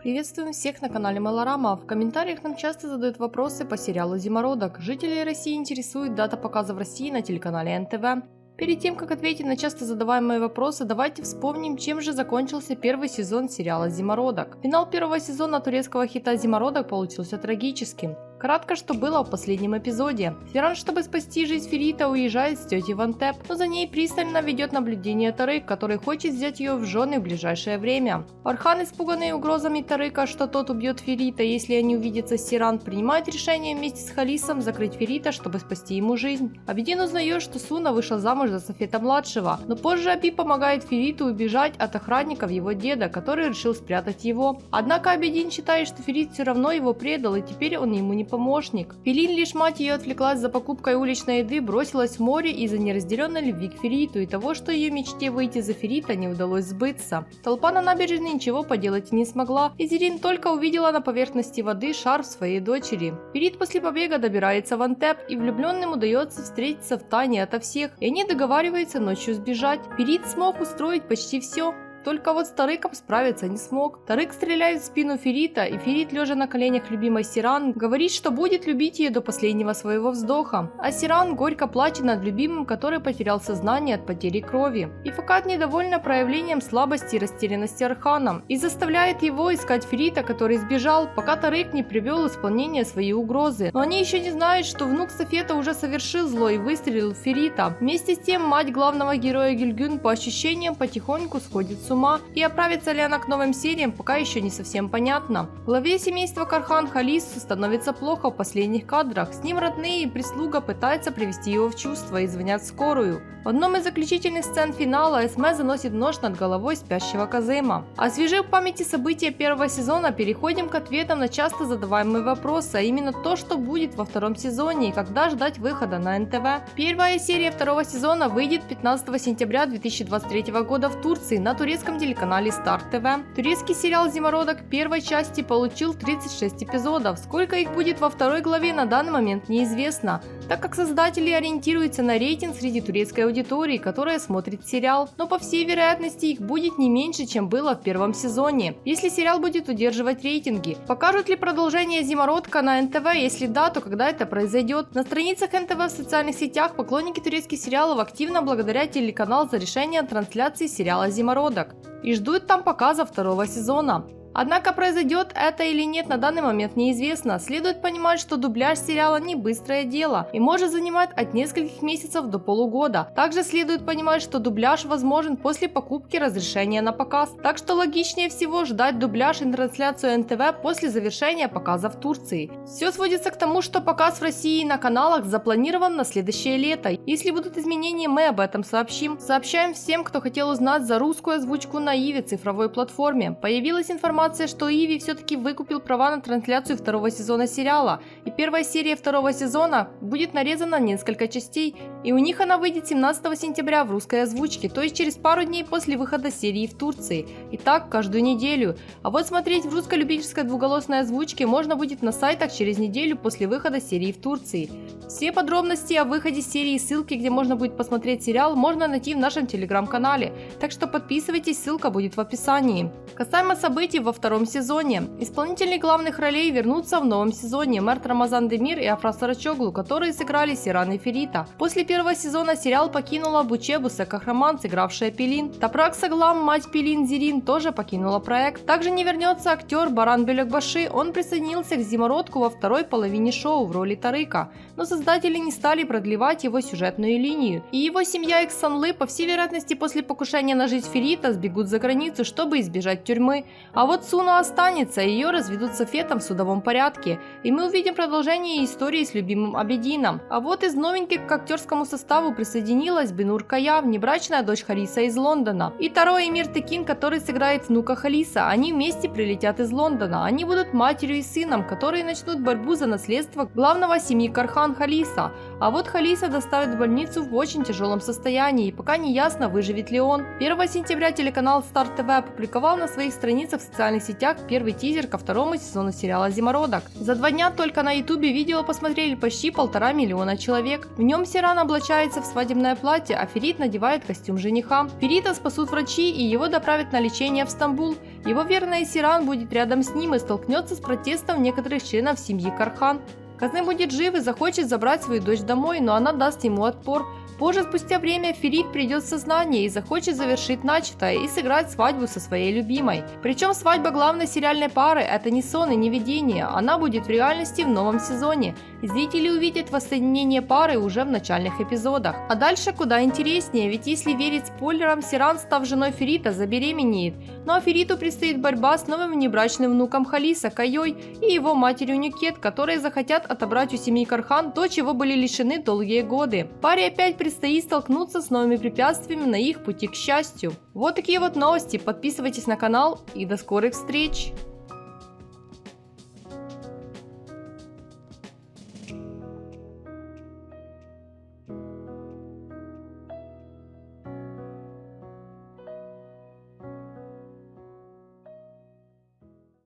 Приветствуем всех на канале Мелорама. В комментариях нам часто задают вопросы по сериалу «Зимородок». Жителей России интересует дата показа в России на телеканале НТВ. Перед тем, как ответить на часто задаваемые вопросы, давайте вспомним, чем же закончился первый сезон сериала «Зимородок». Финал первого сезона турецкого хита «Зимородок» получился трагическим. Кратко, что было в последнем эпизоде. Сиран, чтобы спасти жизнь Ферита, уезжает с тетей в Антеп, но за ней пристально ведет наблюдение Тарык, который хочет взять ее в жены в ближайшее время. Орхан, испуганный угрозами Тарыка, что тот убьет Ферита, если они увидятся с Сиран, принимает решение вместе с Халисом закрыть Ферита, чтобы спасти ему жизнь. Абидин узнает, что Суна вышла замуж за Софета-младшего, но позже Аби помогает Фериту убежать от охранников его деда, который решил спрятать его. Однако Абидин считает, что Ферит все равно его предал, и теперь он ему не помощник. Пелин, лишь мать ее отвлеклась за покупкой уличной еды, бросилась в море из-за неразделенной любви к Фериту и того, что ее мечте выйти за Ферита не удалось сбыться. Толпа на набережной ничего поделать не смогла, и Зерин только увидела на поверхности воды шарф своей дочери. Ферит после побега добирается в Антеп, и влюбленным удается встретиться в тайне ото всех, и они договариваются ночью сбежать. Ферит смог устроить почти все. Только вот с Тарыком справиться не смог. Тарык стреляет в спину Ферита, и Ферит, лежа на коленях любимой Сиран, говорит, что будет любить ее до последнего своего вздоха. А Сиран горько плачет над любимым, который потерял сознание от потери крови. И Факат недовольна проявлением слабости и растерянности Орхана и заставляет его искать Ферита, который сбежал, пока Тарык не привел в исполнение свои угрозы. Но они еще не знают, что внук Софета уже совершил зло и выстрелил в Ферита. Вместе с тем, мать главного героя Гюльгün по ощущениям потихоньку сходит с ума. И оправится ли она к новым сериям, пока еще не совсем понятно. Главе семейства Кархан Халису становится плохо в последних кадрах. С ним родные и прислуга пытаются привести его в чувство и звонят в скорую. В одном из заключительных сцен финала Эсме заносит нож над головой спящего Казема. Освежив в памяти события первого сезона, переходим к ответам на часто задаваемые вопросы, а именно то, что будет во втором сезоне и когда ждать выхода на НТВ. Первая серия второго сезона выйдет 15 сентября 2023 года в Турции на турецком телеканале Старт ТВ. Турецкий сериал «Зимородок» первой части получил 36 эпизодов. Сколько их будет во второй главе, на данный момент неизвестно, так как создатели ориентируются на рейтинг среди турецкой аудитории, которая смотрит сериал, но по всей вероятности их будет не меньше, чем было в первом сезоне, если сериал будет удерживать рейтинги. Покажут ли продолжение «Зимородка» на НТВ, если да, то когда это произойдет? На страницах НТВ в социальных сетях поклонники турецких сериалов активно благодарят телеканал за решение трансляции сериала «Зимородок» и ждут там показа второго сезона. Однако произойдет это или нет на данный момент неизвестно. Следует понимать, что дубляж сериала не быстрое дело и может занимать от нескольких месяцев до полугода. Также следует понимать, что дубляж возможен после покупки разрешения на показ. Так что логичнее всего ждать дубляж и трансляцию НТВ после завершения показа в Турции. Все сводится к тому, что показ в России на каналах запланирован на следующее лето. Если будут изменения, мы об этом сообщим. Сообщаем всем, кто хотел узнать за русскую озвучку на Иви цифровой платформе. Появилась информация, что Иви все-таки выкупил права на трансляцию второго сезона сериала, и первая серия второго сезона будет нарезана на несколько частей, и у них она выйдет 17 сентября в русской озвучке, то есть через пару дней после выхода серии в Турции. И так каждую неделю. А вот смотреть в русской любительской двуголосной озвучке можно будет на сайтах через неделю после выхода серии в Турции. Все подробности о выходе серии и ссылки, где можно будет посмотреть сериал, можно найти в нашем телеграм-канале, так что подписывайтесь, ссылка будет в описании. Касаемо событий во втором сезоне. Исполнители главных ролей вернутся в новом сезоне: Мерт Рамазан Демир и Афра Сарачоглу, которые сыграли Сиран и Ферита. После первого сезона сериал покинула Буче Бусе Кахраман, сыгравшая Пелин. Тапрак Саглам, мать Пелин Зерин, тоже покинула проект. Также не вернется актер Баран Бөлөкбаши, он присоединился к Зимородку во второй половине шоу в роли Тарыка, но создатели не стали продлевать его сюжетную линию. И его семья Эксанлы, по всей вероятности, после покушения на жизнь Ферита сбегут за границу, чтобы избежать тюрьмы. А вот Суна останется, ее разведут с Софетом в судовом порядке, и мы увидим продолжение истории с любимым Абидином. А вот из новеньких к актерскому составу присоединилась Бинур Кая, внебрачная дочь Хариса из Лондона, и Таро Эмир Текин, который сыграет внука Халиса. Они вместе прилетят из Лондона. Они будут матерью и сыном, которые начнут борьбу за наследство главного семьи Кархан Халиса. А вот Халиса доставят в больницу в очень тяжелом состоянии, и пока не ясно, выживет ли он. 1 сентября телеканал Старт ТВ опубликовал на своих страницах в социальных сетях первый тизер ко второму сезону сериала «Зимородок». За 2 дня только на ютубе видео посмотрели почти 1,5 миллиона человек. В нем Сиран облачается в свадебное платье, а Ферит надевает костюм жениха. Ферита спасут врачи и его доправят на лечение в Стамбул. Его верная Сиран будет рядом с ним и столкнется с протестом некоторых членов семьи Кархан. Казым будет жив и захочет забрать свою дочь домой, но она даст ему отпор. Позже, спустя время, Ферит придет в сознание и захочет завершить начатое и сыграть свадьбу со своей любимой. Причем свадьба главной сериальной пары – это не сон и не видение, она будет в реальности в новом сезоне. Зрители увидят воссоединение пары уже в начальных эпизодах. А дальше куда интереснее, ведь если верить спойлерам, Сиран, став женой Ферита, забеременеет. Ну а Фериту предстоит борьба с новым внебрачным внуком Халиса, Кайой, и его матерью Нюкет, которые захотят отобрать у семьи Кархан то, чего были лишены долгие годы. Паре опять предстоит столкнуться с новыми препятствиями на их пути к счастью. Вот такие вот новости, подписывайтесь на канал и до скорых встреч!